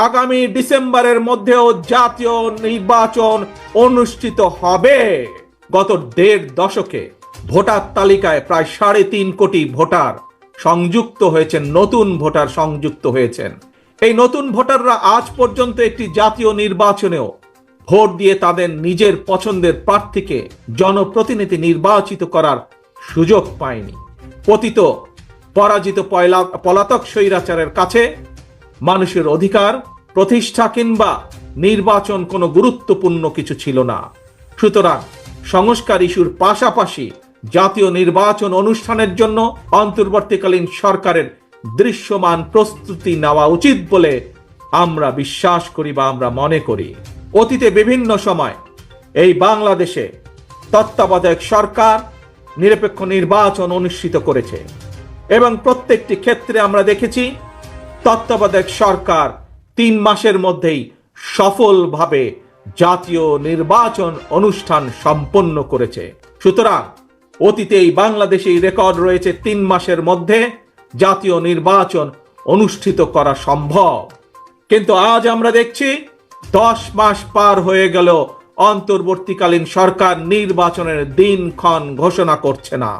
আগামী ডিসেম্বরের মধ্যেও জাতীয় নির্বাচন অনুষ্ঠিত হবে। গত ১.৫ দশকে ভোটার তালিকায় প্রায় ৩.৫ কোটি ভোটার সংযুক্ত হয়েছেন, নতুন ভোটার সংযুক্ত হয়েছেন। এই নতুন ভোটাররা আজ পর্যন্ত একটি জাতীয় নির্বাচনেও ভোট দিয়ে তাদের নিজের পছন্দের প্রার্থীকে জনপ্রতিনিধি নির্বাচিত করার সুযোগ পায়নি। পতিত পরাজিত পলাতক স্বৈরাচারের কাছে মানুষের অধিকার প্রতিষ্ঠা কিংবা নির্বাচন কোনো গুরুত্বপূর্ণ কিছু ছিল না। সুতরাং সংস্কার ইস্যুর পাশাপাশি জাতীয় নির্বাচন অনুষ্ঠানের জন্য অন্তর্বর্তীকালীন সরকারের দৃশ্যমান প্রস্তুতি নেওয়া উচিত বলে আমরা বিশ্বাস করি বা আমরা মনে করি। অতীতে বিভিন্ন সময় এই বাংলাদেশে তত্ত্বাবধায়ক সরকার নিরপেক্ষ নির্বাচন অনুষ্ঠিত করেছে এবং প্রত্যেকটি ক্ষেত্রে আমরা দেখেছি তত্ত্বাবধায়ক সরকার ৩ মাসের মধ্যেই সফলভাবে জাতীয় নির্বাচন অনুষ্ঠান সম্পন্ন করেছে। সুতরাং অতীতে এই বাংলাদেশেই রেকর্ড রয়েছে ৩ মাসের মধ্যে জাতীয় নির্বাচন অনুষ্ঠিত করা সম্ভব। কিন্তু আজ আমরা দেখছি ১০ মাস পার হয়ে গেল, অন্তর্বর্তীকালীন সরকার নির্বাচনের দিনক্ষণ ঘোষণা করছে না।